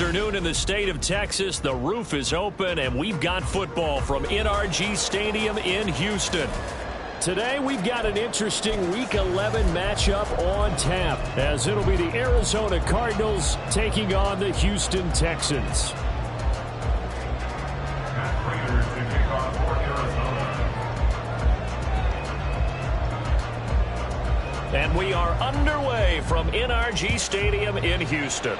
afternoon in the state of Texas. The roof is open, and we've got football from NRG Stadium in Houston. Today, we've got an interesting Week 11 matchup on tap, as it'll be the Arizona Cardinals taking on the Houston Texans. And we are underway from NRG Stadium in Houston.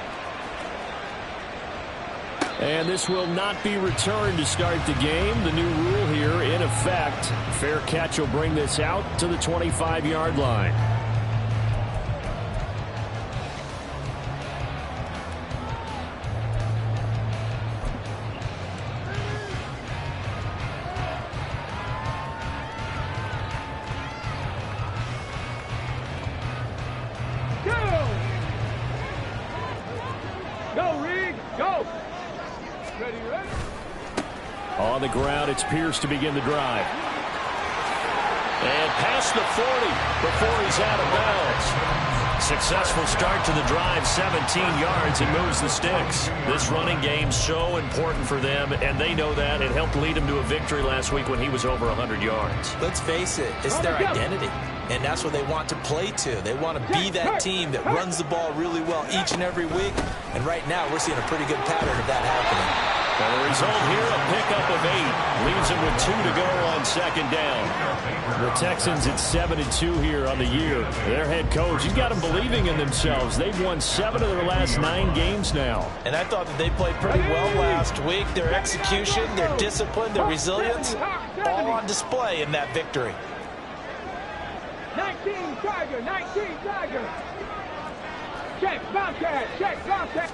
And this will not be returned to start the game. The new rule here in effect. Fair catch will bring this out to the 25-yard line. On the ground, it's Pierce to begin the drive. And past the 40 before he's out of bounds. Successful start to the drive, 17 yards, and moves the sticks. This running game's so important for them, and they know that. It helped lead them to a victory last week when he was over 100 yards. Let's face it, it's their identity, and that's what they want to play to. They want to be that team that runs the ball really well each and every week, and right now we're seeing a pretty good pattern of that happening. Well, the result here, a pickup of 8. Leaves them with 2 to go on second down. The Texans at 7-2 here on the year. Their head coach, he's got them believing in themselves. They've won 7 of their last 9 games now. And I thought that they played pretty well last week. Their execution, their discipline, their resilience, all on display in that victory. 19 Tiger, 19 Tiger. Check, Bobcat, check, Bobcat.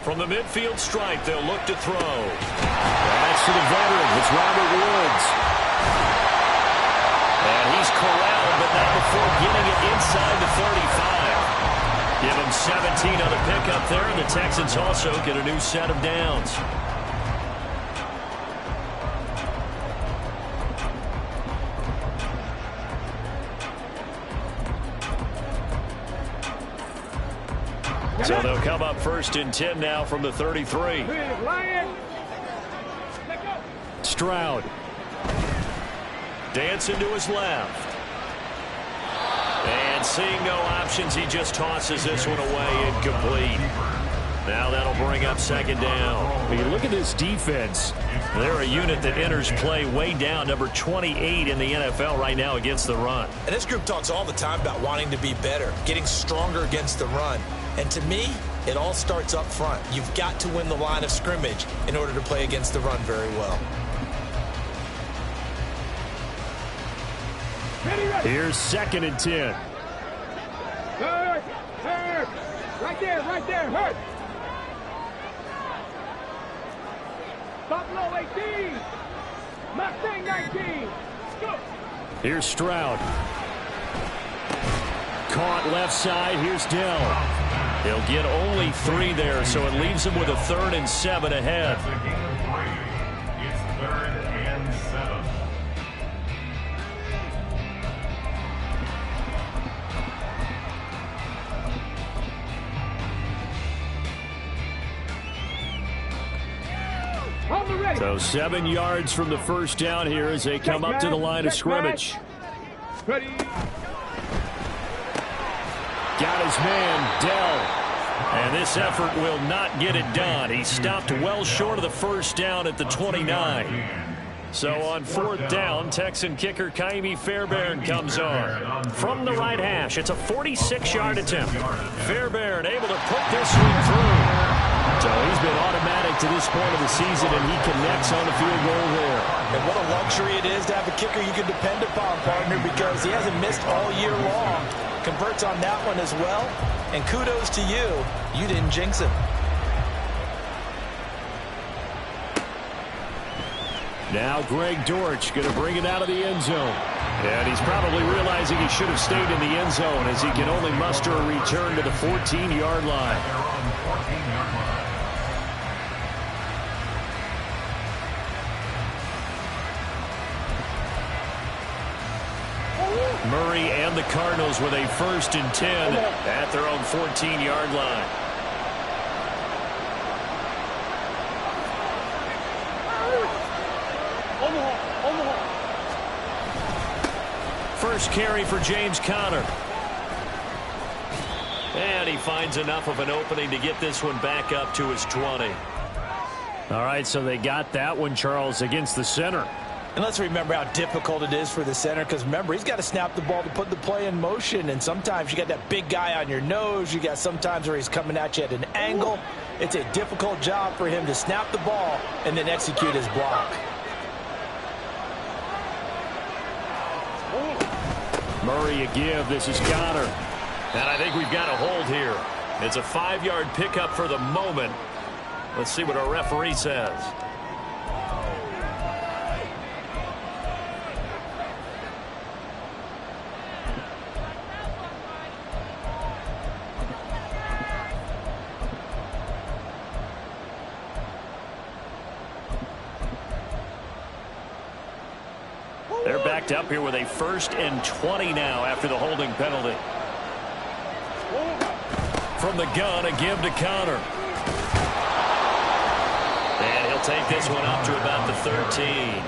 From the midfield stripe, they'll look to throw. That's to the veteran. It's Robert Woods. And he's corralled, but not before getting it inside the 35. Give him 17 on the pickup there, and the Texans also get a new set of downs. So they'll come up 1st and 10 now from the 33. Stroud. Dancing to his left. And seeing no options, he just tosses this one away incomplete. Now that'll bring up 2nd down. When you look at this defense, they're a unit that enters play way down, number 28 in the NFL right now against the run. And this group talks all the time about wanting to be better, getting stronger against the run. And to me, it all starts up front. You've got to win the line of scrimmage in order to play against the run very well. Here's 2nd and 10. Hurt, hurt. Right there, hurt. Buffalo 18. Mustang 19. Go. Here's Stroud. Caught left side. Here's Dell. He'll get only 3 there, so it leaves him with a 3rd and 7 ahead. It's 3rd and 7. So 7 yards from the first down here as they come up to the line of scrimmage. Ready. Got his man, Dell. And this effort will not get it done. He stopped well short of the first down at the 29. So on 4th down, Texan kicker Kaimi Fairbairn comes on. From the right hash, it's a 46-yard attempt. Fairbairn able to put this one through. So he's been automatic to this point of the season, and he connects on the field goal there. And what a luxury it is to have a kicker you can depend upon, partner, because he hasn't missed all year long. Converts on that one as well. And kudos to you. You didn't jinx him. Now Greg Dortch going to bring it out of the end zone. And he's probably realizing he should have stayed in the end zone as he can only muster a return to the 14-yard line. Murray and the Cardinals with a 1st and 10 at their own 14-yard line. first carry for James Conner. And he finds enough of an opening to get this one back up to his 20. All right, so they got that one, Charles, against the center. And let's remember how difficult it is for the center, because remember, he's got to snap the ball to put the play in motion, and sometimes you got that big guy on your nose. You got sometimes where he's coming at you at an angle. It's a difficult job for him to snap the ball and then execute his block. Murray a give. This is Conner. And I think we've got a hold here. It's a 5-yard pickup for the moment. Let's see what our referee says. They're backed up here with a 1st and 20 now after the holding penalty. From the gun, a give to Conner. And he'll take this one up to about the 13.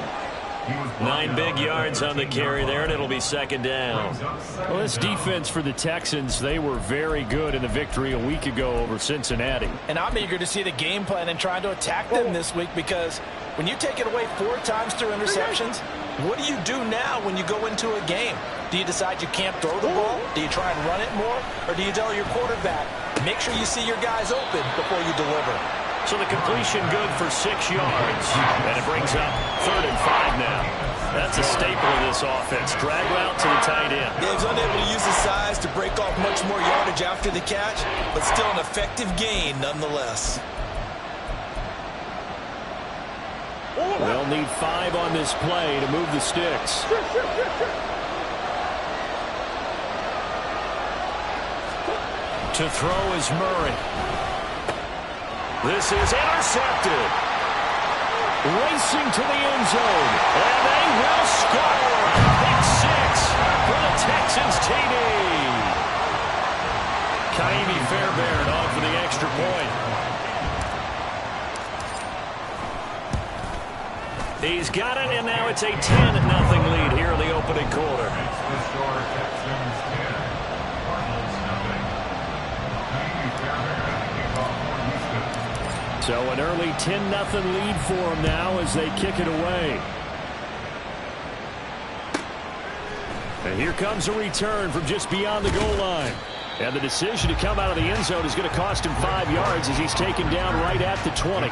9 big yards on the carry there, and it'll be 2nd down. Well, this defense for the Texans, they were very good in the victory a week ago over Cincinnati. And I'm eager to see the game plan and trying to attack them this week, because when you take it away 4 times through interceptions, what do you do now when you go into a game? Do you decide you can't throw the ball? Do you try and run it more? Or do you tell your quarterback, make sure you see your guys open before you deliver? So the completion good for 6 yards. And it brings up 3rd and 5 now. That's a staple of this offense. Drag route to the tight end. Yeah, he's unable to use his size to break off much more yardage after the catch, but still an effective gain nonetheless. They'll need 5 on this play to move the sticks. To throw is Murray. This is intercepted. Racing to the end zone. And they will score. Pick 6 for the Texans TD. Kaimi Fairbairn on for the extra point. He's got it, and now it's a 10-0 lead here in the opening quarter. So an early 10-0 lead for them now as they kick it away. And here comes a return from just beyond the goal line. And the decision to come out of the end zone is going to cost him 5 yards as he's taken down right at the 20.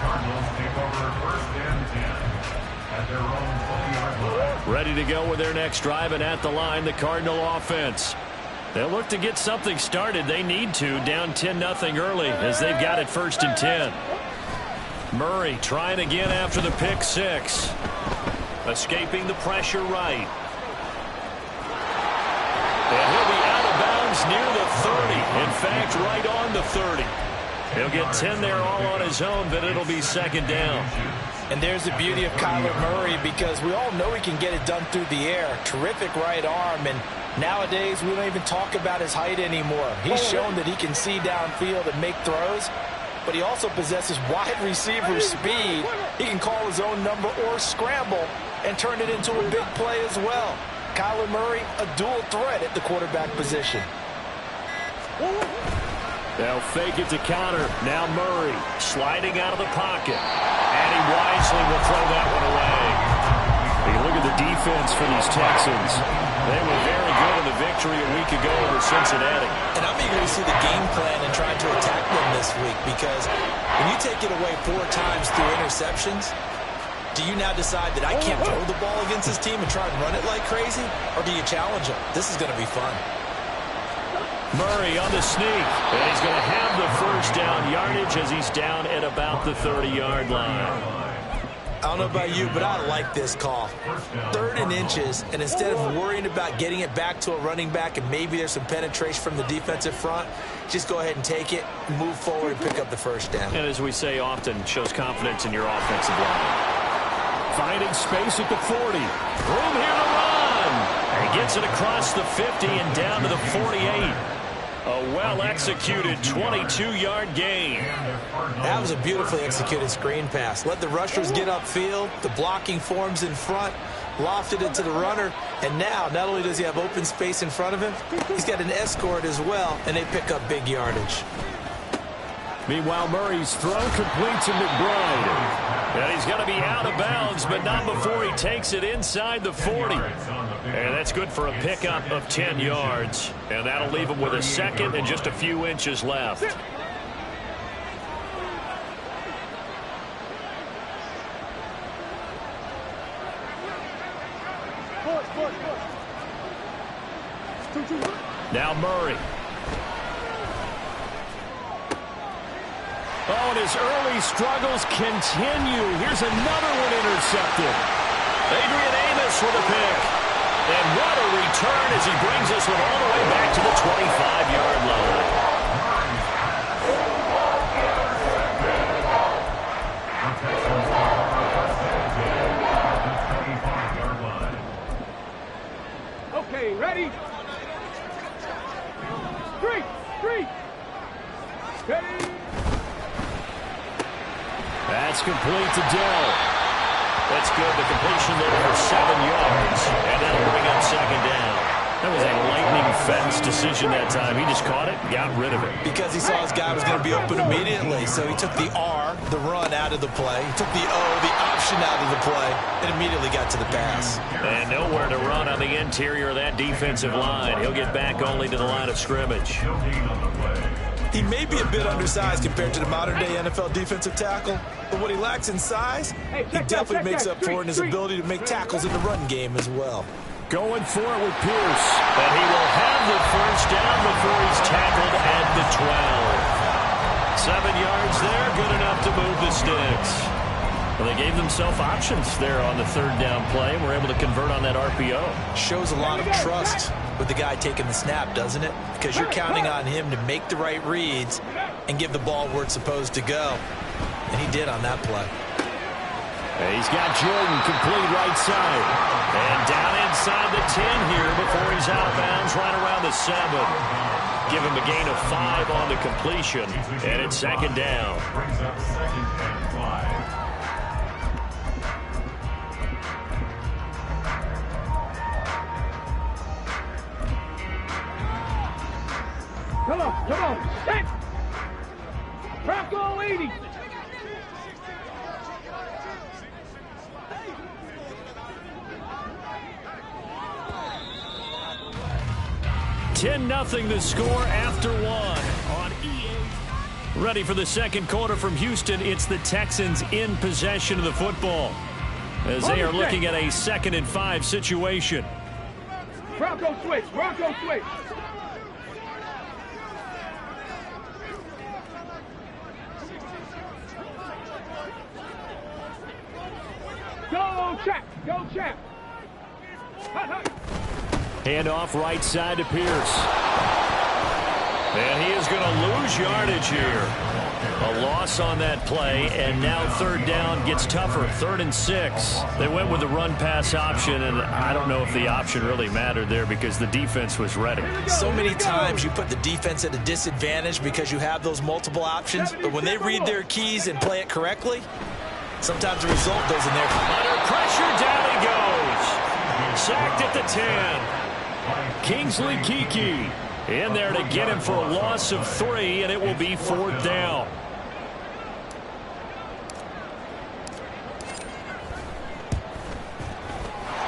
Ready to go with their next drive, and at the line, the Cardinal offense. They'll look to get something started. They need to, down 10-0 early as they've got it 1st and 10. Murray trying again after the pick 6. Escaping the pressure right. And he'll be out of bounds near the 30. In fact, right on the 30. He'll get 10 there all on his own, but it'll be 2nd down. And there's the beauty of Kyler Murray, because we all know he can get it done through the air. Terrific right arm, and nowadays we don't even talk about his height anymore. He's shown that he can see downfield and make throws, but he also possesses wide receiver speed. He can call his own number or scramble and turn it into a big play as well. Kyler Murray, a dual threat at the quarterback position. They'll fake it to Conner. Now Murray sliding out of the pocket. And he wisely will throw that one away. You look at the defense for these Texans. They were very good in the victory a week ago over Cincinnati. And I'm eager to see the game plan and trying to attack them this week, because when you take it away 4 times through interceptions, do you now decide that I can't throw the ball against this team and try and run it like crazy? Or do you challenge them? This is going to be fun. Murray on the sneak, and he's going to have the 1st down yardage as he's down at about the 30-yard line. I don't know about you, but I like this call. 3rd and inches, and instead of worrying about getting it back to a running back and maybe there's some penetration from the defensive front, just go ahead and take it, move forward, and pick up the 1st down. And as we say often, shows confidence in your offensive line. Finding space at the 40. Room here to run. And he gets it across the 50 and down to the 48. A well-executed 22-yard gain. That was a beautifully executed screen pass. Let the rushers get upfield. The blocking forms in front. Lofted it to the runner. And now, not only does he have open space in front of him, he's got an escort as well, and they pick up big yardage. Meanwhile, Murray's throw complete to McBride. And he's going to be out of bounds, but not before he takes it inside the 40. And that's good for a pickup of 10 yards. And that'll leave him with a second and just a few inches left. Now Murray. Oh, and his early struggles continue. Here's another one intercepted. Adrian Amos with a pick. And what a return as he brings this one all the way back to the 25-yard line. Okay, ready? Three. Ready? That's complete to Dell. That's good. The completion there for 7 yards. And that'll bring up second down. That was a lightning fast decision that time. He just caught it, got rid of it. Because he saw his guy was going to be open immediately. So he took the R, the run, out of the play. He took the O, the option, out of the play, and immediately got to the pass. And nowhere to run on the interior of that defensive line. He'll get back only to the line of scrimmage. He may be a bit undersized compared to the modern-day NFL defensive tackle, but what he lacks in size, he definitely makes up for in his ability to make tackles in the run game as well. Going for it with Pierce. And he will have the first down before he's tackled at the 12. 7 yards there, good enough to move the sticks. Well, they gave themselves options there on the third down play and were able to convert on that RPO. Shows a lot of trust with the guy taking the snap, doesn't it? Because you're counting on him to make the right reads and give the ball where it's supposed to go. And he did on that play. And he's got Jordan complete right side. And down inside the 10 here before he's out of bounds right around the 7. Give him a gain of 5 on the completion. And it's second down. Brings up second and 5. Come on. Set. Bronco 80. $10-0 the score after one on EA. Ready for the second quarter from Houston. It's the Texans in possession of the football as they are looking at a 2nd and 5 situation. Bronco switch. Go, Champ. Hut. Handoff right side to Pierce. And he is going to lose yardage here. A loss on that play, and now third down gets tougher. 3rd and 6. They went with the run-pass option, and I don't know if the option really mattered there because the defense was ready. So many times you put the defense at a disadvantage because you have those multiple options, but when they read their keys and play it correctly, sometimes the result goes in their favor. Under pressure, down he goes. Sacked at the 10. Kingsley Keke in there to get him for a loss of 3, and it will be 4th down.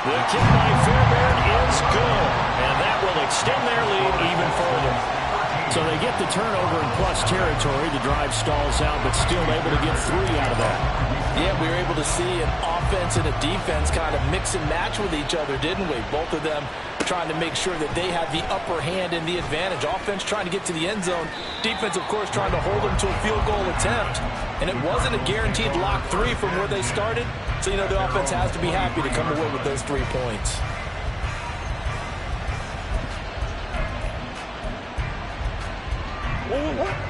The kick by Fairbairn is good, and that will extend their lead even further. So they get the turnover in plus territory. The drive stalls out, but still able to get 3 out of that. Yeah, we were able to see an offense and a defense kind of mix and match with each other, didn't we? Both of them trying to make sure that they had the upper hand and the advantage. Offense trying to get to the end zone. Defense, of course, trying to hold them to a field goal attempt. And it wasn't a guaranteed lock 3 from where they started. So, the offense has to be happy to come away with those 3 points.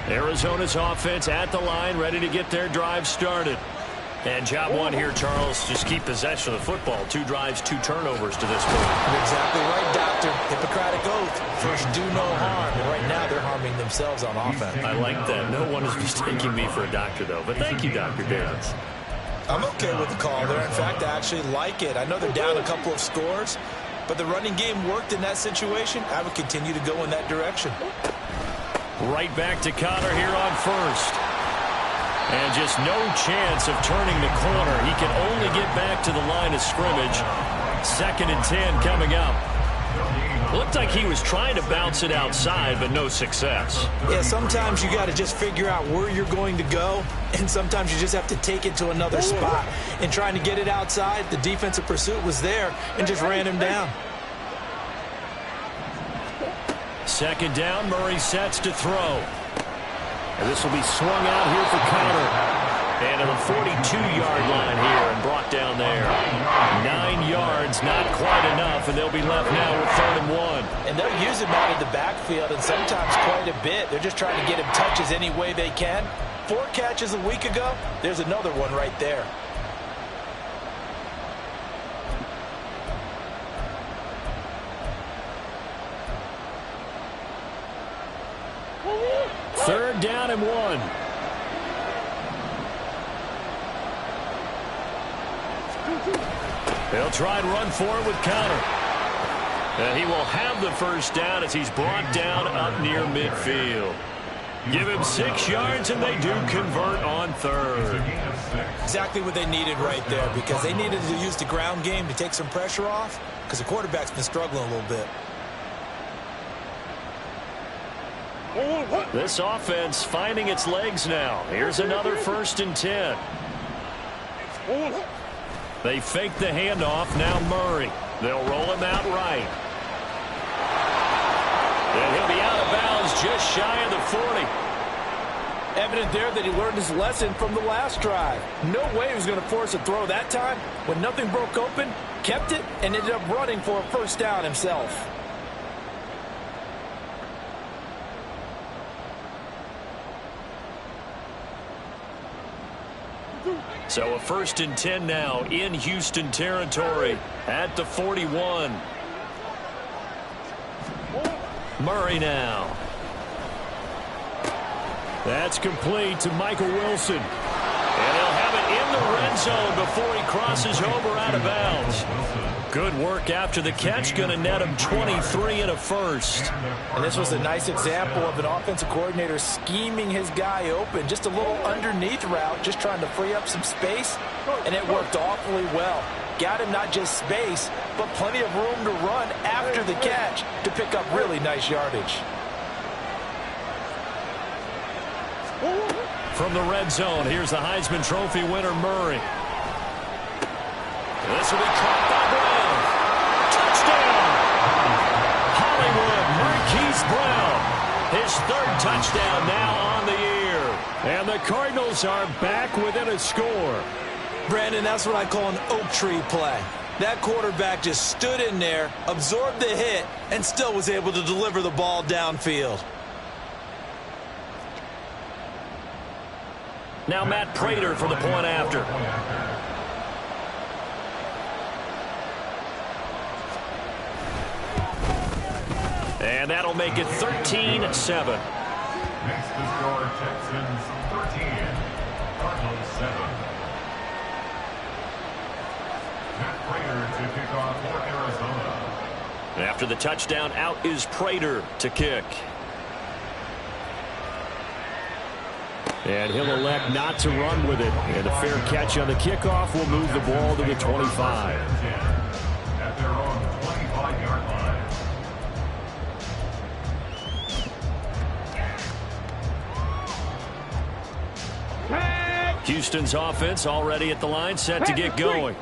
Arizona's offense at the line, ready to get their drive started. And job one here, Charles, just keep possession of the football. 2 drives, 2 turnovers to this point. You're exactly right, Doctor. Hippocratic oath. First, do no harm. And right now, they're harming themselves on offense. I like that. No one is mistaking me for a doctor, though. But thank you, Dr. Davis. I'm okay with the call there. In fact, I actually like it. I know they're down a couple of scores, but the running game worked in that situation. I would continue to go in that direction. Right back to Connor here on first. And just no chance of turning the corner. He can only get back to the line of scrimmage. 2nd and 10 coming up. Looked like he was trying to bounce it outside, but no success. Yeah, sometimes you got to just figure out where you're going to go, and sometimes you just have to take it to another spot. And trying to get it outside, the defensive pursuit was there and just ran him down. 2nd down, Murray sets to throw. And this will be swung out here for Connor. And to the 42-yard line here and brought down there. 9 yards, not quite enough, and they'll be left now with 3rd and 1. And they'll use him out of the backfield, and sometimes quite a bit. They're just trying to get him touches any way they can. 4 catches a week ago. There's another one right there. Third down and 1. They'll try and run for it with Connor. And he will have the first down as he's brought down up near midfield. Give him 6 yards, and they do convert on 3rd. Exactly what they needed right there, because they needed to use the ground game to take some pressure off, because the quarterback's been struggling a little bit. This offense finding its legs now. Here's another 1st and 10. They fake the handoff. Now Murray. They'll roll him out right. And he'll be out of bounds just shy of the 40. Evident there that he learned his lesson from the last drive. No way he was going to force a throw that time. When nothing broke open, kept it, and ended up running for a first down himself. So a 1st and 10 now in Houston territory at the 41. Murray now. That's complete to Michael Wilson. And he'll have it in the red zone before he crosses over out of bounds. Good work after the catch. Going to net him 23 and a first. And this was a nice example of an offensive coordinator scheming his guy open. Just a little underneath route, just trying to free up some space. And it worked awfully well. Got him not just space, but plenty of room to run after the catch to pick up really nice yardage. From the red zone, here's the Heisman Trophy winner, Murray. This will be caught by Brown. Touchdown! Hollywood Marquise Brown. His 3rd touchdown now on the year. And the Cardinals are back within a score. Brandon, that's what I call an oak tree play. That quarterback just stood in there, absorbed the hit, and still was able to deliver the ball downfield. Now Matt Prater for the point after. And that'll make it 13-7. Next to score, Texans 13, Cardinals 7. Matt Prater to kick off for Arizona. After the touchdown, out is Prater to kick. And he'll elect not to run with it. And a fair catch on the kickoff will move the ball to the 25. At their own 25-yard line. Houston's offense already at the line, set to get going.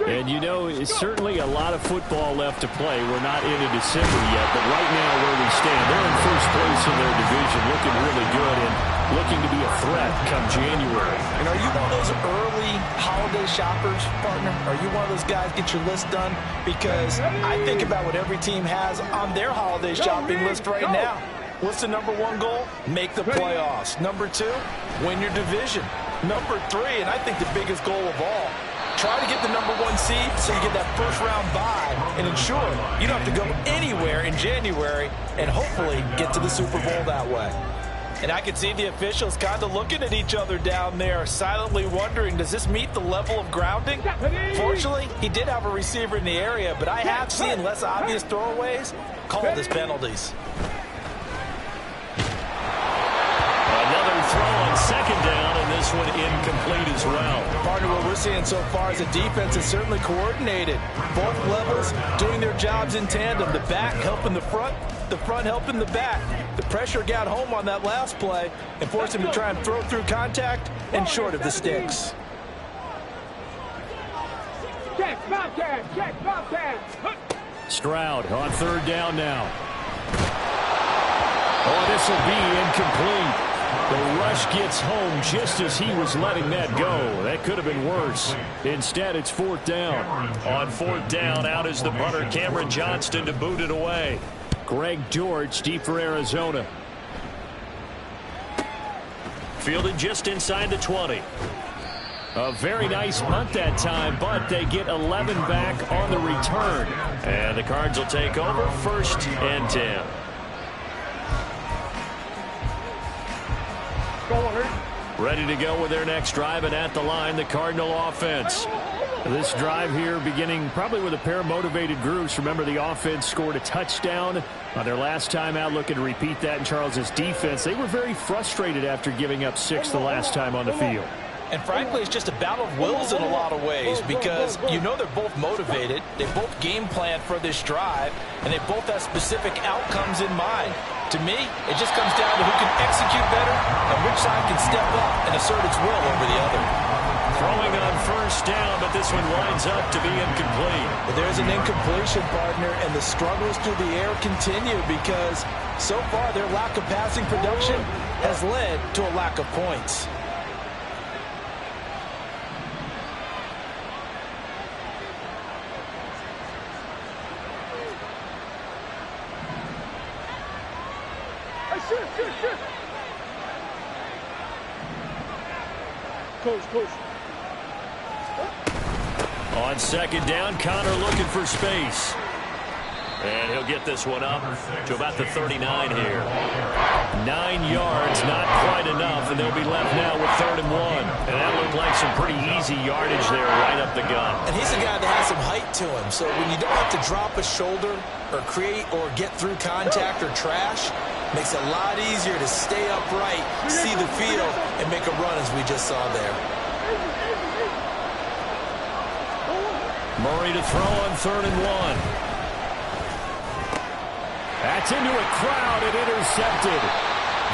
And you know, it's certainly a lot of football left to play. We're not into December yet, but right now where we stand, they're in first place in their division, looking really good and looking to be a threat come January. And are you one of those early holiday shoppers, partner? Are you one of those guys get your list done? Because I think about what every team has on their holiday shopping list right now. What's the #1 goal? Make the playoffs. #2, win your division. Number 3, and I think the biggest goal of all. Try to get the number 1 seed so you get that first-round bye and ensure you don't have to go anywhere in January and hopefully get to the Super Bowl that way. And I can see the officials kind of looking at each other down there, silently wondering, does this meet the level of grounding? Fortunately, he did have a receiver in the area, but I have seen less obvious throwaways called as penalties. Another throw on second down, and this one incomplete as well. Partner, what we're seeing so far is the defense is certainly coordinated. Both levels doing their jobs in tandem. The back helping the front helping the back. The pressure got home on that last play and forced him to try and throw through contact and short of the sticks. Check, Bobcat, check, Bobcat. Stroud on third down now. Oh, this will be incomplete. The rush gets home just as he was letting that go. That could have been worse. Instead, it's fourth down. On fourth down, out is the punter, Cameron Johnston, to boot it away. Greg George deep for Arizona. Fielded just inside the 20. A very nice punt that time, but they get 11 back on the return. And the Cards will take over, 1st and 10. Ready to go with their next drive, and at the line, the Cardinal offense. This drive here beginning probably with a pair of motivated groups. Remember, the offense scored a touchdown on their last time out. Looking to repeat that in Charles's defense. They were very frustrated after giving up 6 the last time on the field. And frankly, it's just a battle of wills in a lot of ways because you know they're both motivated. They both game plan for this drive, and they both have specific outcomes in mind. To me, it just comes down to who can execute better and which side can step up and assert its will over the other. Throwing on first down, but this one winds up to be incomplete. But there's an incompletion, partner, and the struggles through the air continue because so far their lack of passing production has led to a lack of points. Coach. On second down, Connor looking for space. And he'll get this one up to about the 39 here. 9 yards, not quite enough, and they'll be left now with 3rd and 1. And that looked like some pretty easy yardage there right up the gut. And he's a guy that has some height to him, so when you don't have to drop a shoulder or create or get through contact or trash, makes it a lot easier to stay upright, see the field, and make a run as we just saw there. Murray to throw on 3rd and 1. That's into a crowd and intercepted.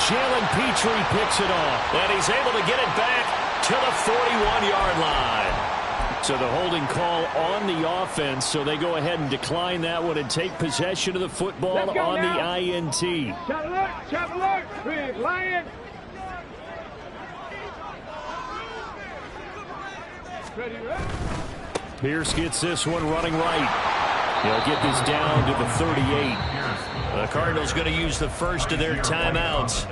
Jalen Petrie picks it off. And he's able to get it back to the 41-yard line. So the holding call on the offense, so they go ahead and decline that one and take possession of the football on the INT. Chop alert, big lion. Ready. Pierce gets this one running right. They'll get this down to the 38. The Cardinals going to use the first of their timeouts.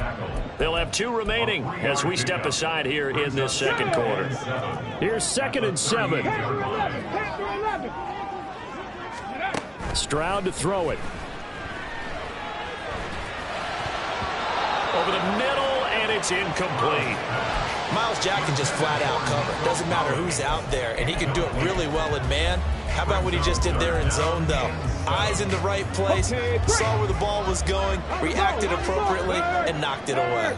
They'll have 2 remaining as we step aside here in this second quarter. Here's 2nd and 7. Stroud to throw it. Over the middle, and it's incomplete. Myles Jack can just flat out cover. Doesn't matter who's out there, and he can do it really well in man. How about what he just did there in zone, though? Eyes in the right place, saw where the ball was going, reacted appropriately, and knocked it away.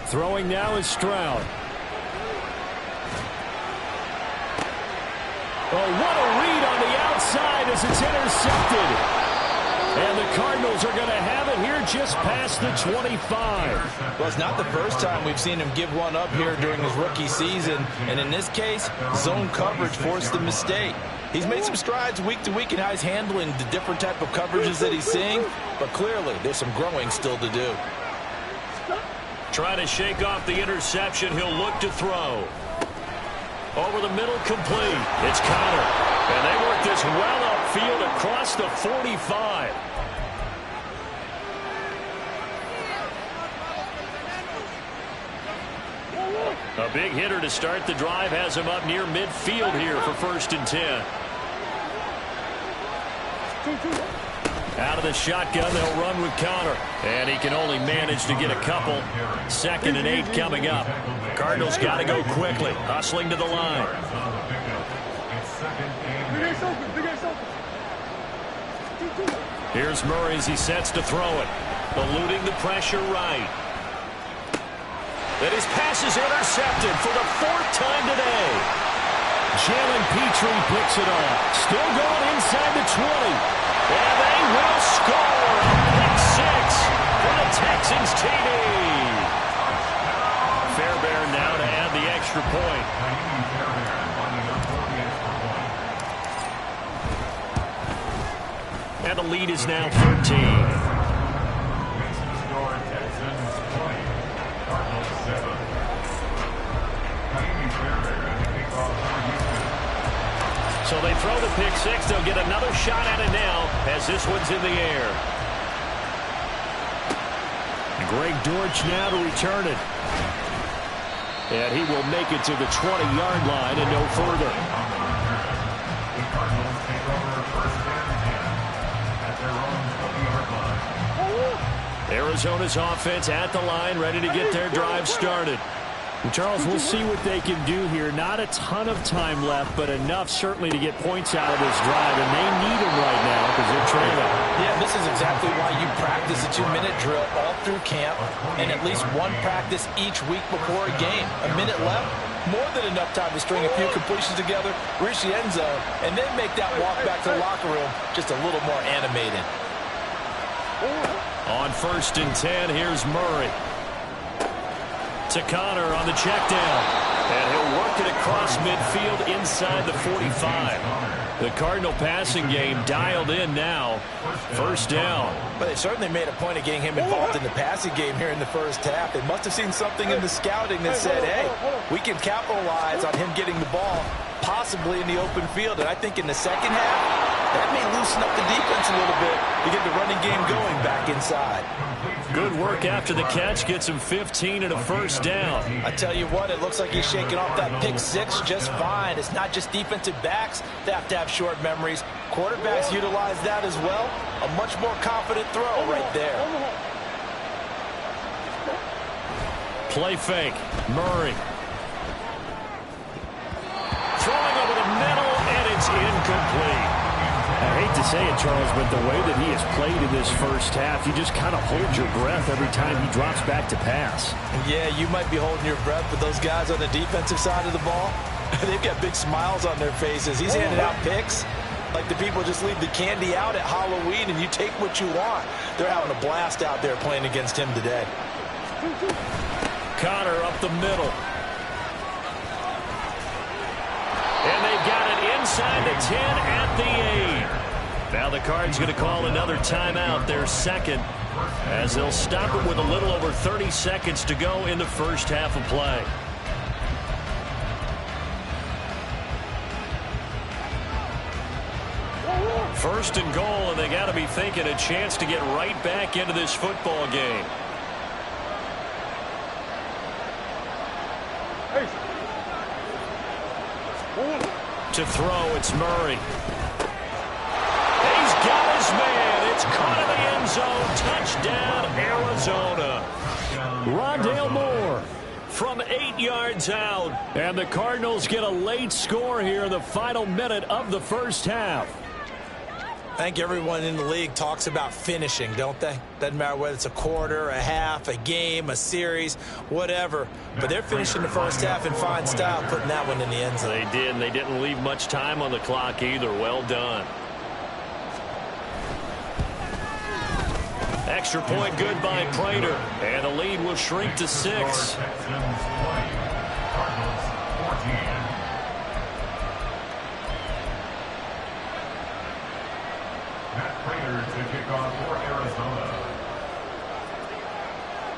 Throwing now is Stroud. Oh, what a read on the outside as it's intercepted. And the Cardinals are going to have it here just past the 25. Well, it's not the first time we've seen him give one up here during his rookie season. And in this case, zone coverage forced the mistake. He's made some strides week to week in how he's handling the different type of coverages that he's seeing. But clearly, there's some growing still to do. Trying to shake off the interception. He'll look to throw. Over the middle, complete. It's Connor. And they work this well upfield across the 45. A big hitter to start the drive has him up near midfield here for 1st and 10. Out of the shotgun, they'll run with Connor. And he can only manage to get a couple. 2nd and 8 coming up. Cardinals got to go quickly. Hustling to the line. Here's Murray as he sets to throw it. Eluding the pressure right. Then his pass is intercepted for the 4th time today. Jalen Petrie picks it off. Still going inside the 20. And they will score. Pick 6 for the Texans TD. Fairbairn now to add the extra point. And the lead is now 13. So they throw the pick 6. They'll get another shot at it now as this one's in the air. Greg Dortch now to return it. And he will make it to the 20-yard line and no further. Arizona's offense at the line, ready to get their drive started. And Charles, we'll see what they can do here. Not a ton of time left, but enough certainly to get points out of this drive, and they need them right now because they're trailing. Yeah, this is exactly why you practice a 2-minute drill all through camp and at least one practice each week before a game. A minute left, more than enough time to string a few completions together, reach the end zone, and then make that walk back to the locker room just a little more animated. On 1st and 10, here's Murray. To Connor on the check down. And he'll work it across midfield inside the 45. The Cardinal passing game dialed in now. 1st down. But they certainly made a point of getting him involved in the passing game here in the 1st half. They must have seen something in the scouting that said, hey, we can capitalize on him getting the ball, possibly in the open field. And I think in the 2nd half, that may loosen up the defense a little bit to get the running game going back inside. Good work after the catch. Gets him 15 and a 1st down. I tell you what, it looks like he's shaking off that pick 6 just fine. It's not just defensive backs that have to have short memories. Quarterbacks utilize that as well. A much more confident throw right there. Play fake. Murray. Throwing over the middle, and it's incomplete. I hate to say it, Charles, but the way that he has played in this 1st half, you just kind of hold your breath every time he drops back to pass. Yeah, you might be holding your breath, but those guys on the defensive side of the ball, they've got big smiles on their faces. He's handing out picks like the people just leave the candy out at Halloween and you take what you want. They're having a blast out there playing against him today. Connor up the middle. And they've got it inside the 10 at the 8. Now the Cards going to call another timeout, their 2nd, as they'll stop it with a little over 30 seconds to go in the 1st half of play. First and goal, and they got to be thinking a chance to get right back into this football game. To throw, it's Murray. He's got his man. It's caught in the end zone. Touchdown, Arizona. Rondale Moore from 8 yards out. And the Cardinals get a late score here in the final minute of the 1st half. I think everyone in the league talks about finishing, don't they? Doesn't matter whether it's a quarter, a half, a game, a series, whatever. But they're finishing the 1st half in fine style, putting that one in the end zone. They did, and they didn't leave much time on the clock either. Well done. Extra point good by Prater. And the lead will shrink to 6.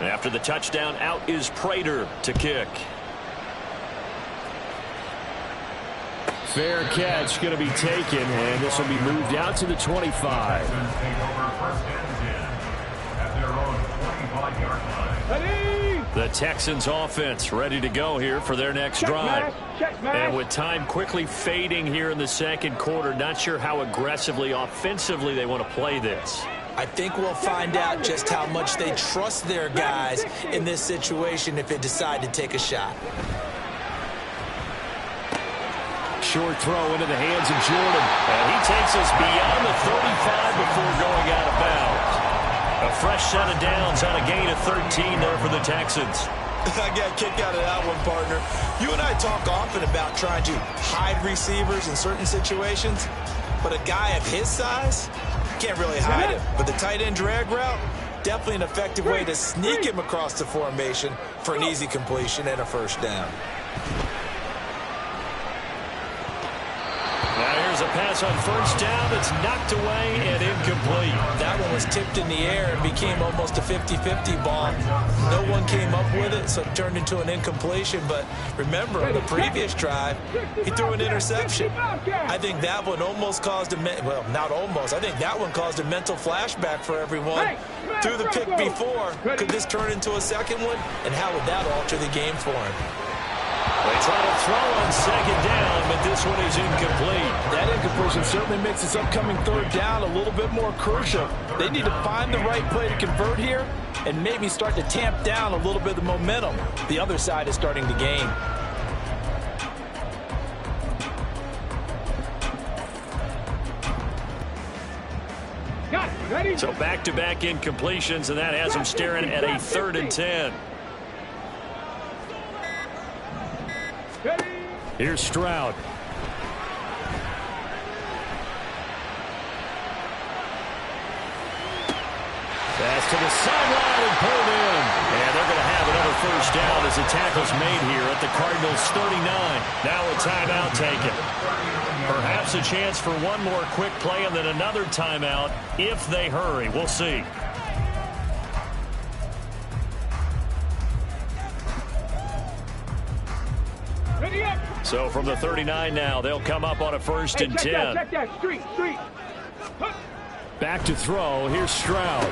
After the touchdown, out is Prater to kick. Fair catch going to be taken, and this will be moved out to the 25. The Texans offense ready to go here for their next drive. And with time quickly fading here in the second quarter, not sure how aggressively, offensively they want to play this. I think we'll find out just how much they trust their guys in this situation if they decide to take a shot. Short throw into the hands of Jordan. And he takes us beyond the 35 before going out of bounds. A fresh set of downs on a gain of 13 there for the Texans. I got a kick out of that one, partner. You and I talk often about trying to hide receivers in certain situations, but a guy of his size can't really hide him. But the tight end drag route, definitely an effective way to sneak him across the formation for an easy completion and a first down. Now here's a pass on first down that's knocked away and incomplete. That one was tipped in the air and became almost a 50-50 ball. No one came up with it, so it turned into an incompletion. But remember, on the previous drive, he threw an interception. I think that one almost caused well, not almost. I think that one caused a mental flashback for everyone. Threw the pick before. Could this turn into a second one? And how would that alter the game for him? They try to throw on second down, but this one is incomplete. That incompletion certainly makes this upcoming third down a little bit more crucial. They need to find the right play to convert here and maybe start to tamp down a little bit of the momentum the other side is starting to gain. So back-to-back incompletions, and that has them staring at a 3rd and 10. Here's Stroud. Pass to the sideline and pulled in. And they're going to have another first down as the tackle's made here at the Cardinals' 39. Now a timeout taken. Perhaps a chance for one more quick play and then another timeout if they hurry. We'll see. So from the 39 now, they'll come up on a 1st and 10. Check that. Street. Back to throw. Here's Stroud.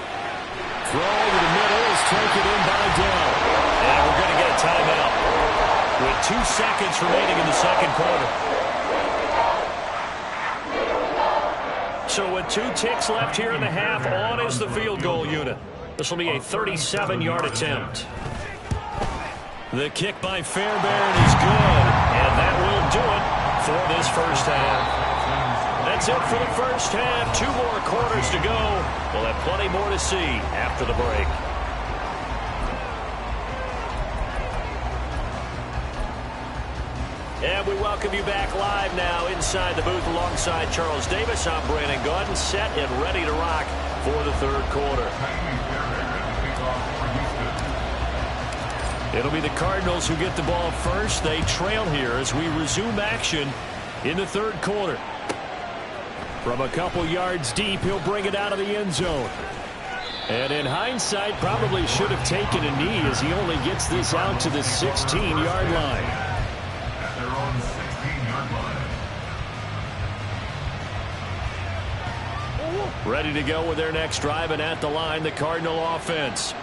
Throw over the middle is taken in by Dell. And we're going to get a timeout with 2 seconds remaining in the second quarter. So with 2 ticks left here in the half, on is the field goal unit. This will be a 37-yard attempt. The kick by Fairbairn is good, and that will do it for this first half. That's it for the first half. 2 more quarters to go. We'll have plenty more to see after the break. And we welcome you back live now inside the booth alongside Charles Davis. I'm Brandon Gordon, set and ready to rock for the third quarter. It'll be the Cardinals who get the ball first. They trail here as we resume action in the third quarter. From a couple yards deep, he'll bring it out of the end zone. And in hindsight, probably should have taken a knee as he only gets this out to the 16-yard line. At their own 16-yard line. Ready to go with their next drive, and at the line, the Cardinal offense.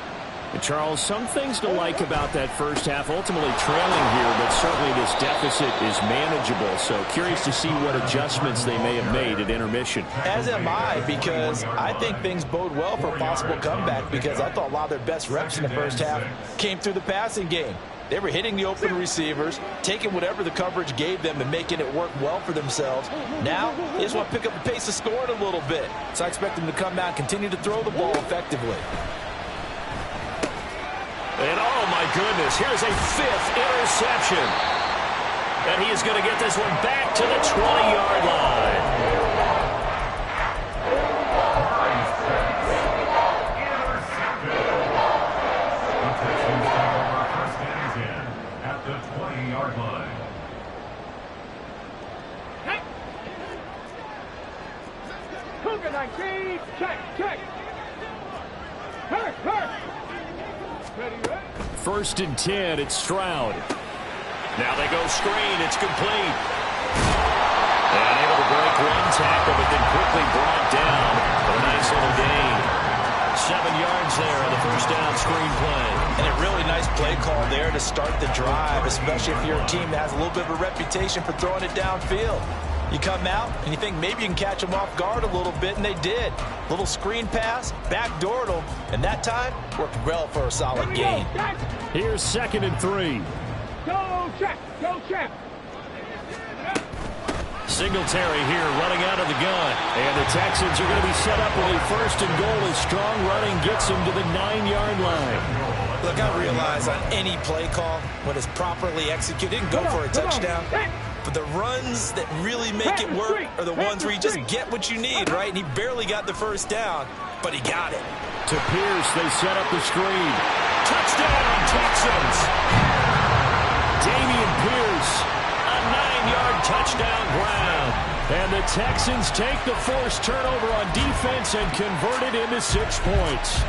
And Charles, some things to like about that first half. Ultimately trailing here, but certainly this deficit is manageable. So curious to see what adjustments they may have made at intermission. As am I, because I think things bode well for a possible comeback, because I thought a lot of their best reps in the first half came through the passing game. They were hitting the open receivers, taking whatever the coverage gave them and making it work well for themselves. Now, they just want to pick up the pace of scoring a little bit. So I expect them to come out and continue to throw the ball effectively. And oh my goodness, here's a 5th interception. And he is going to get this one back to the 20-yard line. At the 20-yard line. Cougar 19, check. Hurt. Ready. 1st and 10, it's Stroud. Now they go screen, it's complete. And able to break one tackle, but then quickly brought down for a nice little gain. 7 yards there on the first down screen play. And a really nice play call there to start the drive, especially if you're a team that has a little bit of a reputation for throwing it downfield. You come out and you think maybe you can catch them off guard a little bit, and they did. Little screen pass, backdoored them, and that time worked well for a solid gain. Here's 2nd and 3. Go check, go check. Singletary here running out of the gun. And the Texans are going to be set up with a 1st and goal as strong running gets them to the 9-yard line. Look, I realize on any play call, when it's properly executed, it can go for a touchdown. But the runs that really make it work are the ones where you just get what you need, right? And he barely got the 1st down, but he got it. To Pierce, they set up the screen. Touchdown, Texans! Dameon Pierce, a 9-yard touchdown ground. And the Texans take the forced turnover on defense and convert it into 6 points.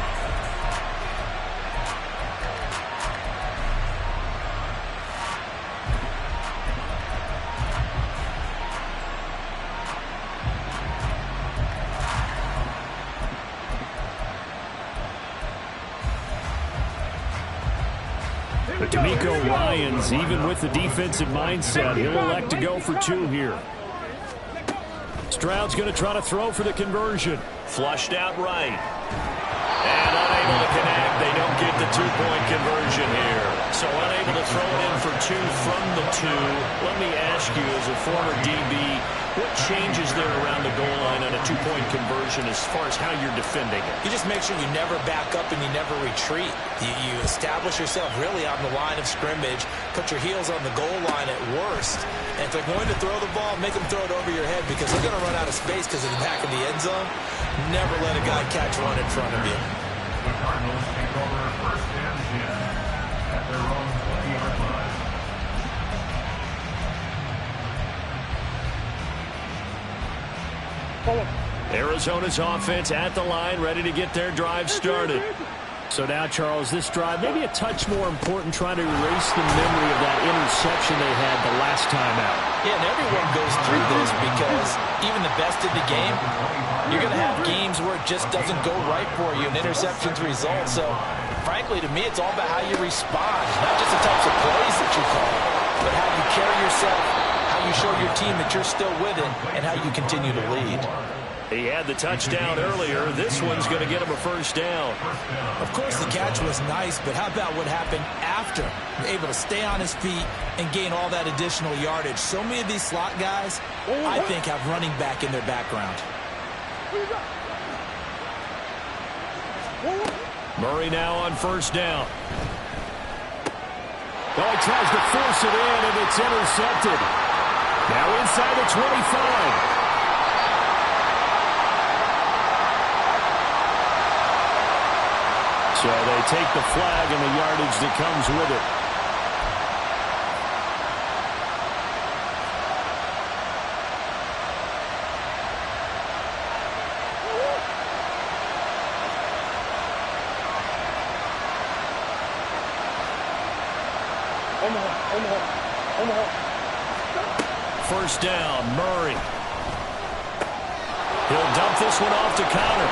D'Amico Ryans, even with the defensive mindset, he'll elect to go for 2 here. Stroud's going to try to throw for the conversion. Flushed out right. And unable to connect. They don't get the 2-point conversion here. So unable to throw it in for 2 from the 2. Let me ask you, as a former DB, what changes there around the goal line on a 2-point conversion as far as how you're defending it? You just make sure you never back up and you never retreat. You establish yourself really on the line of scrimmage, put your heels on the goal line at worst. And if they're going to throw the ball, make them throw it over your head because they're going to run out of space because of the back of the end zone. Never let a guy catch one in front of you. The Cardinals take over 1st and 10 at their own 20-yard line. Arizona's offense at the line, ready to get their drive started. So now, Charles, this drive maybe a touch more important, trying to erase the memory of that interception they had the last time out. Yeah, and everyone goes through this because even the best in the game, you're going to have games where it just doesn't go right for you and interceptions result. So, frankly, to me, it's all about how you respond, not just the types of plays that you call, but how you carry yourself, how you show your team that you're still with it, and how you continue to lead. He had the touchdown earlier. This one's going to get him a 1st down. Of course, the catch was nice, but how about what happened after? Able to stay on his feet and gain all that additional yardage. So many of these slot guys, I think, have running back in their background. Murray now on 1st down. Oh, he tries to force it in, and it's intercepted. Now inside the 25. So they take the flag and the yardage that comes with it. First down, Murray. He'll dump this one off to Connor.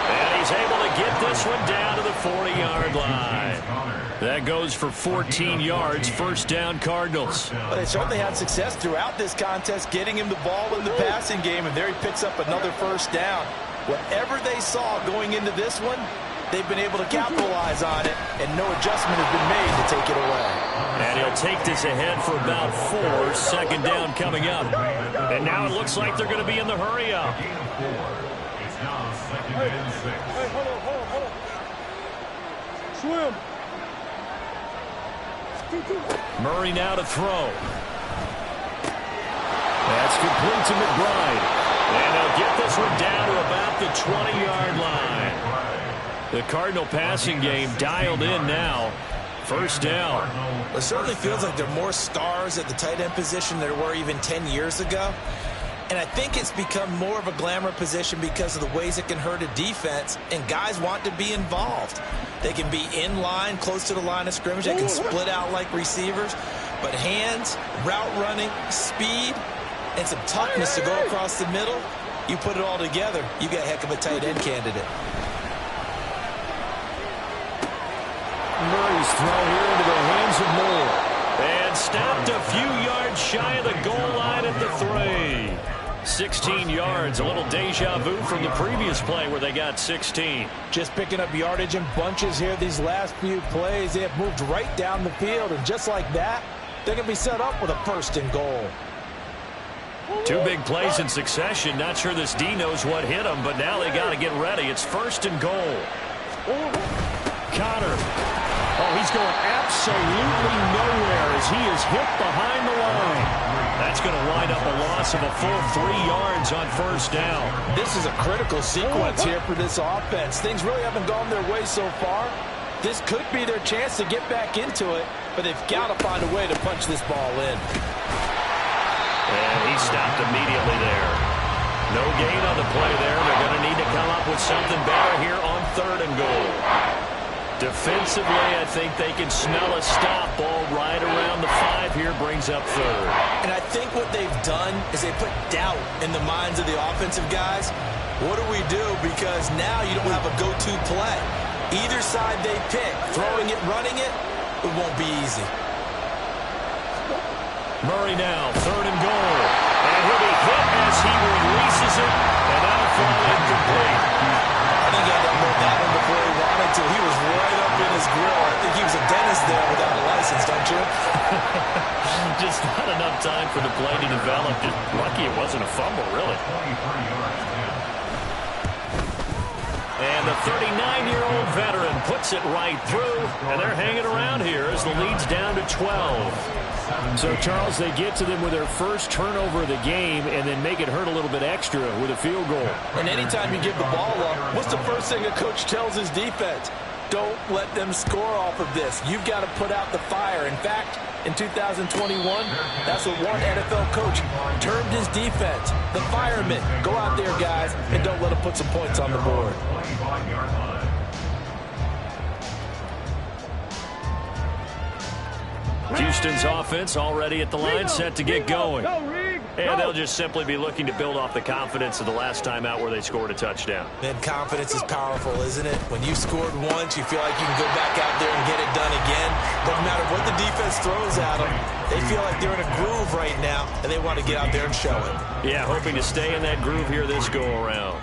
And he's able to get this one down to the 40-yard line. That goes for 14 yards, 1st down Cardinals. But they certainly had success throughout this contest, getting him the ball in the passing game, and there he picks up another 1st down. Whatever they saw going into this one, they've been able to capitalize on it, and no adjustment has been made to take it away. And he'll take this ahead for about 4, 2nd down coming up. And now it looks like they're going to be in the hurry-up. It's now 2nd and 6. Hey, hold on. Swim. Murray now to throw. That's complete to McBride. And they'll get this one down to about the 20-yard line. The Cardinal passing game dialed in now. 1st down. It certainly feels like there are more stars at the tight end position than there were even 10 years ago. And I think it's become more of a glamour position because of the ways it can hurt a defense, and guys want to be involved. They can be in line, close to the line of scrimmage. They can split out like receivers. But hands, route running, speed, and some toughness to go across the middle, you put it all together, you got a heck of a tight end candidate. Murray's throw here into the hands of Moore. And stopped a few yards shy of the goal line at the 3. 16 yards, a little deja vu from the previous play where they got 16. Just picking up yardage in bunches here these last few plays. They have moved right down the field, and just like that, they're going to be set up with a 1st and goal. 2 big plays in succession. Not sure this D knows what hit him, but now they got to get ready. It's 1st and goal. Connor. Oh, he's going absolutely nowhere as he is hit behind the line. That's going to wind up a loss of a full 3 yards on 1st down. This is a critical sequence here for this offense. Things really haven't gone their way so far. This could be their chance to get back into it, but they've got to find a way to punch this ball in. And he stopped immediately there. No gain on the play there. They're going to need to come up with something better here on 3rd and goal. Defensively, I think they can smell a stop. Ball right around the 5 here, brings up 3rd. And I think what they've done is they put doubt in the minds of the offensive guys. What do we do? Because now you don't have a go-to play. Either side they pick, throwing it, running it, it won't be easy. Murray now, 3rd and goal. And he'll be hit as he releases it, and that'll fall incomplete. I think he had to hold that one before he wanted to. He was right up in his grill. I think he was a dentist there without a license, don't you? Just not enough time for the play to develop. Just lucky it wasn't a fumble, really. And the 39-year-old veteran puts it right through, and they're hanging around here as the lead's down to 12. So, Charles, they get to them with their first turnover of the game and then make it hurt a little bit extra with a field goal. And anytime you give the ball up, what's the first thing a coach tells his defense? Don't let them score off of this. You've got to put out the fire. In fact, in 2021, that's what one NFL coach termed his defense. The firemen. Go out there, guys, and don't let them put some points on the board. Houston's offense already at the line, set to get going. And they'll just simply be looking to build off the confidence of the last time out where they scored a touchdown. Man, confidence is powerful, isn't it? When you scored once, you feel like you can go back out there and get it done again. Doesn't matter what the defense throws at them. They feel like they're in a groove right now, and they want to get out there and show it. Yeah, hoping to stay in that groove here this go-around.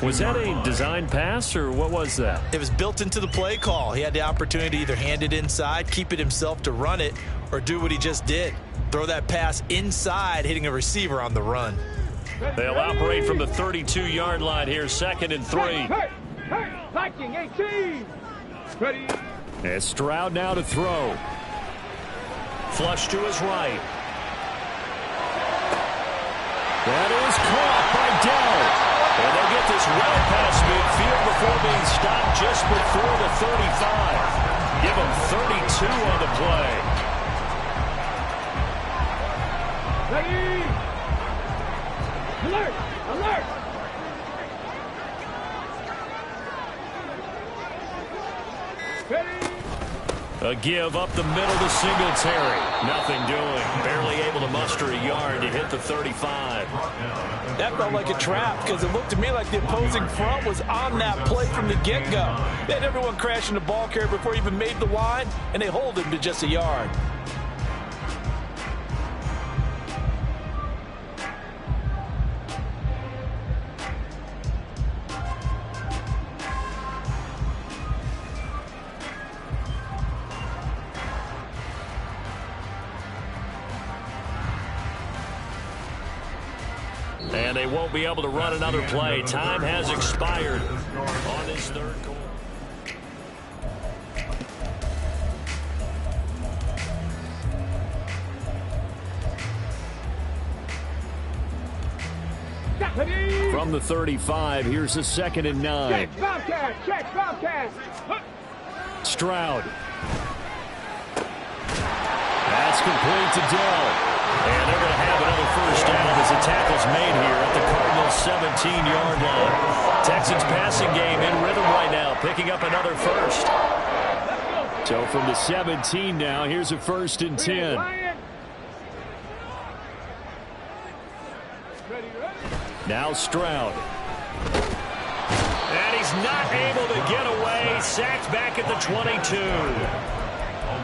Was that a design pass, or what was that? It was built into the play call. He had the opportunity to either hand it inside, keep it himself to run it, or do what he just did. Throw that pass inside, hitting a receiver on the run. They'll operate from the 32-yard line here, 2nd and 3. Hey, Viking 18. Ready. And Stroud now to throw. Flush to his right. That is caught by Dell. And they get this well past midfield before being stopped just before the 35. Give them 32 on the play. Ready. Alert. Alert. Ready. A give up the middle to Singletary. Nothing doing. Barely able to muster a yard to hit the 35. That felt like a trap because it looked to me like the opposing front was on that play from the get-go. They had everyone crashing the ball carrier before he even made the line, and they hold him to just a yard. And they won't be able to run another play. Time has expired on this 3rd quarter. From the 35, here's a 2nd and 9. Check Bobcat. Check Bobcat. Stroud. That's complete to Dell. And they're going to have another first down as the tackle's made here at the Cardinals' 17-yard line. Texans passing game in rhythm right now, picking up another first. So from the 17 now, here's a 1st and 10. Now Stroud. And he he's not able to get away. Sacked back at the 22.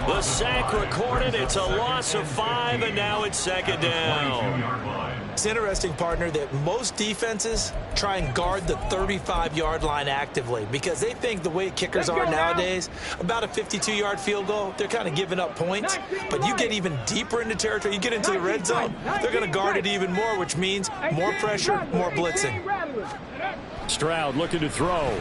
The sack recorded. It's a loss of 5, and now it's second down. It's interesting, partner, that most defenses try and guard the 35-yard line actively because they think the way kickers are nowadays, about a 52-yard field goal, they're kind of giving up points. But you get even deeper into territory, you get into the red zone, they're going to guard it even more, which means more pressure, more blitzing. Stroud looking to throw.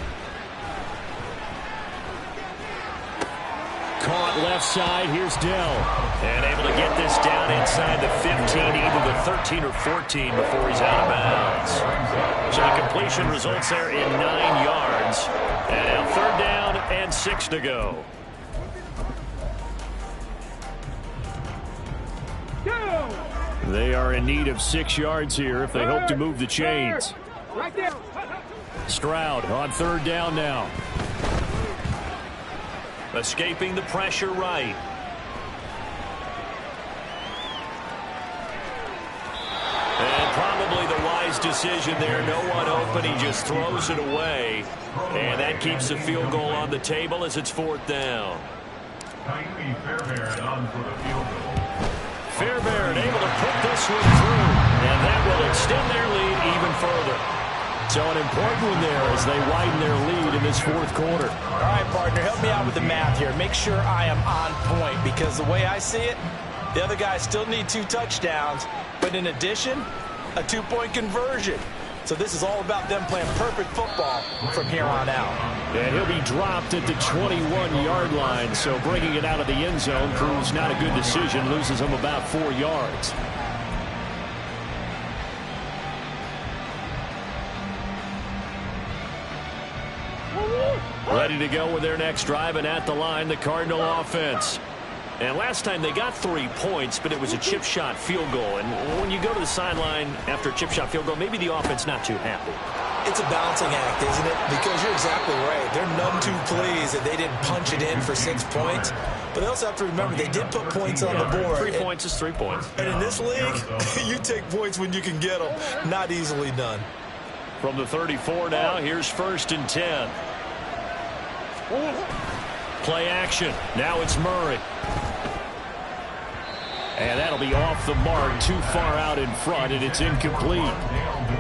Caught left side. Here's Dell. And able to get this down inside the 15, either the 13 or 14 before he's out of bounds. So the completion results there in 9 yards. And now third down and 6 to go. They are in need of 6 yards here if they hope to move the chains. Right there. Stroud on third down now. Escaping the pressure right. And probably the wise decision there. No one open. He just throws it away. And that keeps the field goal on the table as it's fourth down. Fairbairn able to put this one through. And that will extend their lead even further. So an important one there as they widen their lead in this fourth quarter. All right, partner, help me out with the math here. Make sure I am on point because the way I see it, the other guys still need 2 touchdowns, but in addition, a 2-point conversion. So this is all about them playing perfect football from here on out. And he'll be dropped at the 21-yard line, so bringing it out of the end zone proves not a good decision, loses him about 4 yards. Ready to go with their next drive, and at the line, the Cardinal offense. And last time they got 3 points, but it was a chip shot field goal. And when you go to the sideline after a chip shot field goal, maybe the offense not too happy. It's a balancing act, isn't it? Because you're exactly right. They're none too pleased that they didn't punch it in for 6 points. But they also have to remember they did put points on the board. 3 points is 3 points. And in this league, you take points when you can get them. Not easily done. From the 34 now, here's first and 10. Play action. Now it's Murray. And that'll be off the mark, too far out in front, and it's incomplete.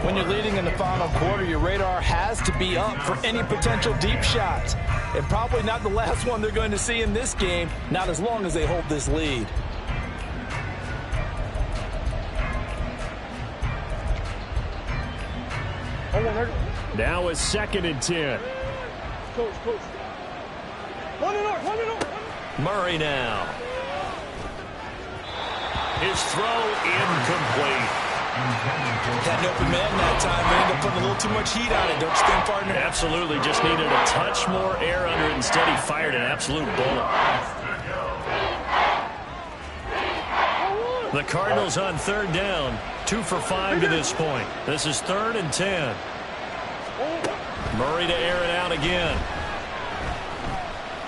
When you're leading in the final quarter, your radar has to be up for any potential deep shots. And probably not the last one they're going to see in this game, not as long as they hold this lead. Now a second and 10. Coach. One and on. Murray now. His throw incomplete. Had an open man that time. They ended up putting a little too much heat on it, don't you think, partner? Absolutely. Just needed a touch more air under it. Instead, he fired an absolute bullet. The Cardinals on third down. 2 for 5 to this point. This is third and 10. Murray to air it out again.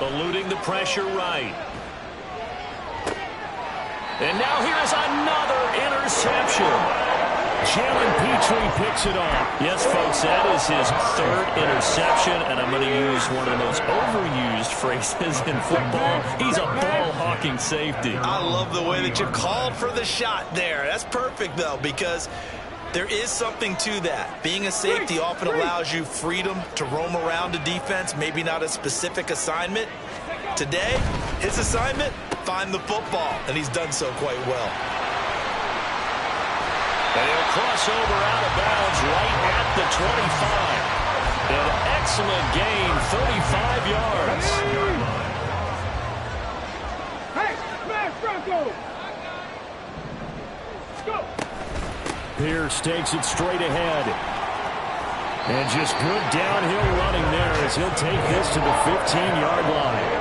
Eluding the pressure right. And now here's another interception. Jalen Petrie picks it off. Yes, folks, that is his 3rd interception, and I'm going to use one of the most overused phrases in football. He's a ball-hawking safety. I love the way that you called for the shot there. That's perfect, though, because there is something to that. Being a safety often allows you freedom to roam around a defense, maybe not a specific assignment. Today, his assignment, find the football, and he's done so quite well. And he'll cross over out of bounds right at the 25. An excellent gain, 35 yards. Hey, smash Bronco. Go. Pierce takes it straight ahead. And just good downhill running there as he'll take this to the 15-yard line.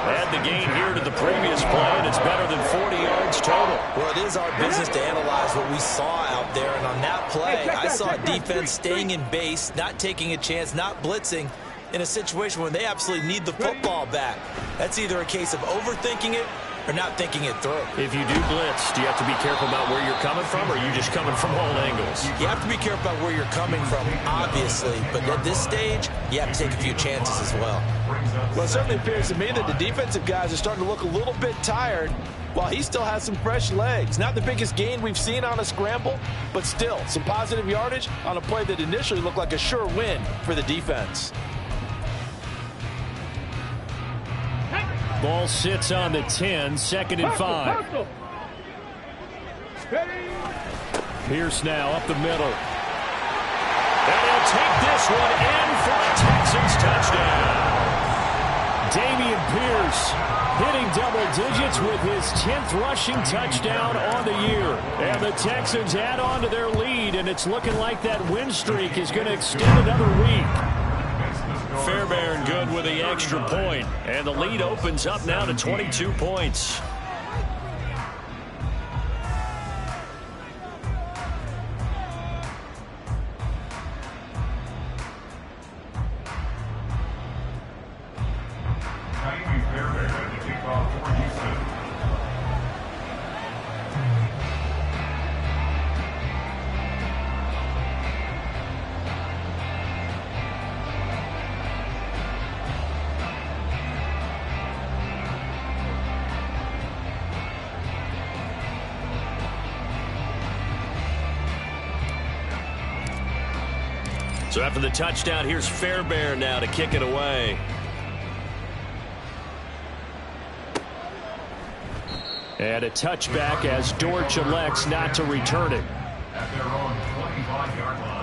Add the gain here to the previous play, and it's better than 40 yards total. Well, it is our business to analyze what we saw out there, and on that play, I saw a defense staying in base, not taking a chance, not blitzing in a situation where they absolutely need the football back. That's either a case of overthinking it or not thinking it through. If you do blitz, do you have to be careful about where you're coming from, or are you just coming from all angles? You have to be careful about where you're coming from, obviously, but at this stage, you have to take a few chances as well. Well, it certainly appears to me that the defensive guys are starting to look a little bit tired while he still has some fresh legs. Not the biggest gain we've seen on a scramble, but still some positive yardage on a play that initially looked like a sure win for the defense. Ball sits on the 10, 2nd and 5. Pierce now up the middle. And they'll take this one in for a Texans touchdown. Dameon Pierce hitting double digits with his 10th rushing touchdown on the year. And the Texans add on to their lead, and it's looking like that win streak is going to extend another week. Fairbairn good with the extra point, and the lead opens up now to 22 points. So after the touchdown, here's Fairbairn now to kick it away. And a touchback as Dortch elects not to return it. At their own 25-yard line.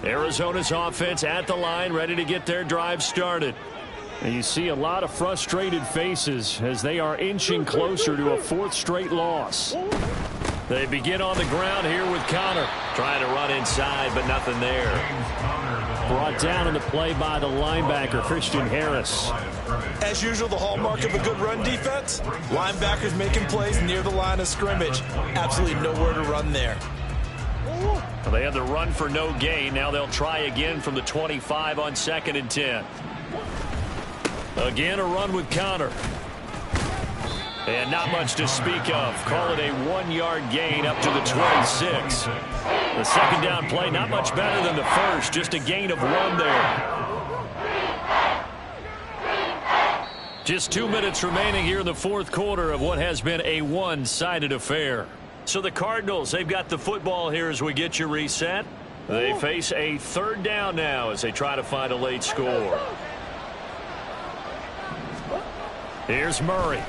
Arizona's offense at the line, ready to get their drive started. And you see a lot of frustrated faces as they are inching closer to a 4th straight loss. They begin on the ground here with Connor. Trying to run inside, but nothing there. Brought down in the play by the linebacker, Christian Harris. As usual, the hallmark of a good run defense, linebackers making plays near the line of scrimmage. Absolutely nowhere to run there. Well, they had the run for no gain. Now they'll try again from the 25 on 2nd and 10. Again, a run with Connor. And not much to speak of. Call it a 1-yard gain up to the 26. The second down play, not much better than the first. Just a gain of 1 there. Just 2 minutes remaining here in the 4th quarter of what has been a one-sided affair. So the Cardinals, they've got the football here as we get you reset. They face a 3rd down now as they try to find a late score. Here's Murray.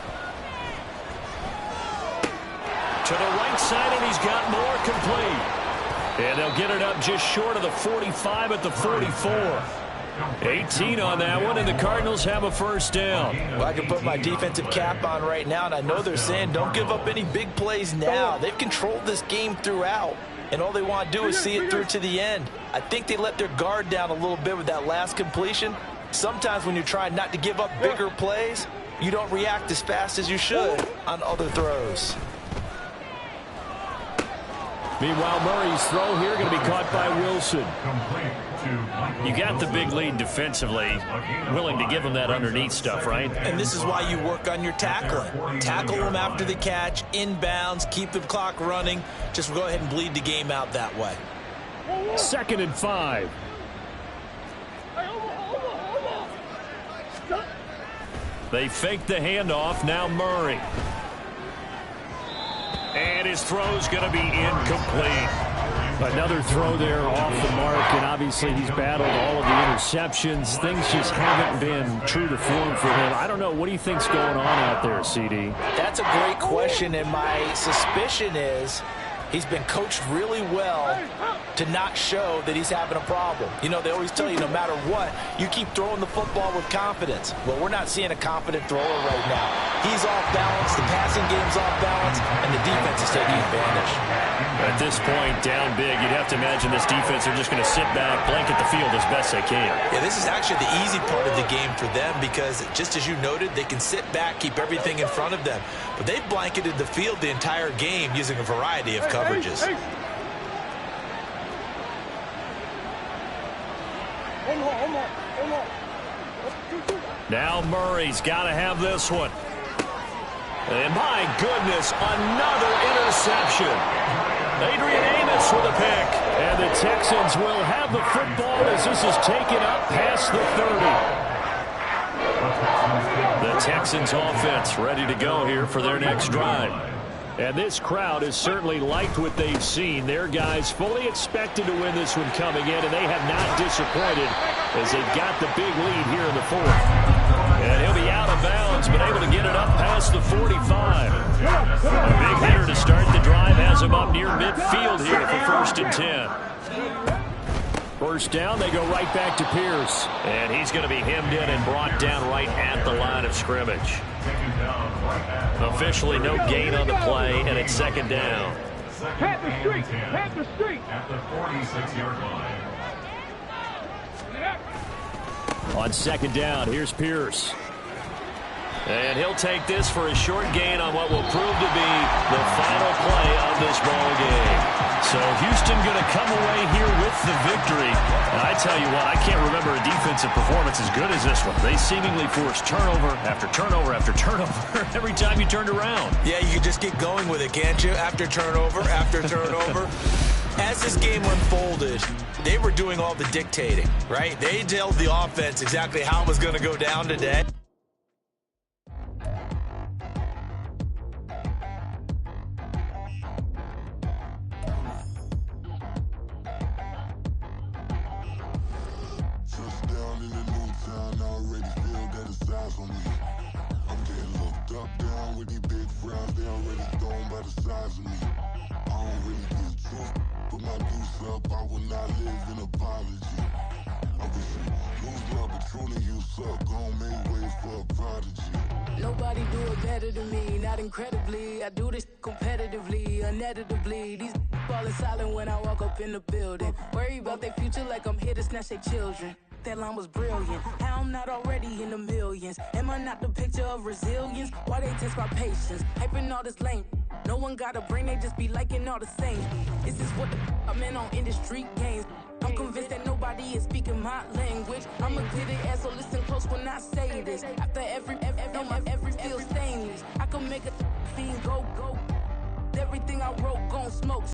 To the right side, and he's got more complete. And they'll get it up just short of the 45 at the 44. 18 on that one, and the Cardinals have a 1st down. Well, I can put my defensive cap on right now, and I know they're saying don't give up any big plays now. They've controlled this game throughout, and all they want to do is see it through to the end. I think they let their guard down a little bit with that last completion. Sometimes when you're trying not to give up bigger plays, you don't react as fast as you should on other throws. Meanwhile, Murray's throw here going to be caught by Wilson. You got the big lead defensively, willing to give them that underneath stuff, right? And this is why you work on your tackling. Tackle them after the catch, inbounds, keep the clock running. Just go ahead and bleed the game out that way. 2nd and 5. They fake the handoff. Now Murray. And his throw's going to be incomplete. Another throw there off the mark, and obviously he's battled all of the interceptions. Things just haven't been true to form for him. I don't know. What do you think's going on out there, CD? That's a great question, and my suspicion is he's been coached really well to not show that he's having a problem. You know, they always tell you no matter what, you keep throwing the football with confidence. Well, we're not seeing a confident thrower right now. He's off balance, the passing game's off balance, and the defense is taking advantage. At this point, down big, you'd have to imagine this defense are just going to sit back, blanket the field as best they can. Yeah, this is actually the easy part of the game for them because, just as you noted, they can sit back, keep everything in front of them. But they've blanketed the field the entire game using a variety of coverages. Now Murray's got to have this one. And my goodness, another interception. Adrian Amos with a pick. And the Texans will have the football as this is taken up past the 30. The Texans offense ready to go here for their next drive. And this crowd has certainly liked what they've seen. Their guys fully expected to win this one coming in, and they have not disappointed as they've got the big lead here in the fourth. And he'll be out of bounds, but able to get it up past the 45. A big hitter to start the drive has him up near midfield here for 1st and 10. First down, they go right back to Pierce. And he's going to be hemmed in and brought down right at the line of scrimmage. Officially no gain on the play, and it's 2nd down. Pat the street, pat the street. At the 46-yard line. On 2nd down, here's Pierce. And he'll take this for a short gain on what will prove to be the final play of this ball game. So Houston going to come away here with the victory. And I tell you what, I can't remember a defensive performance as good as this one. They seemingly forced turnover after turnover after turnover every time you turned around. Yeah, you can just get going with it, can't you? After turnover, after turnover. As this game unfolded, they were doing all the dictating, right? They told the offense exactly how it was going to go down today. Nobody do it better than me, not incredibly. I do this competitively, uneditably. These falling silent when I walk up in the building. Worry about their future like I'm here to snatch their children. That line was brilliant. How I'm not already in the millions. Am I not the picture of resilience? Why they test my patience? Hyping all this lame. No one got a brain, they just be liking all the same. This is what the I'm in on industry games. I'm convinced that nobody is speaking my language. I'm a good ass, so listen close when I say this. After every feel stainless. I can make a fiend go. Everything I wrote gon' smoke.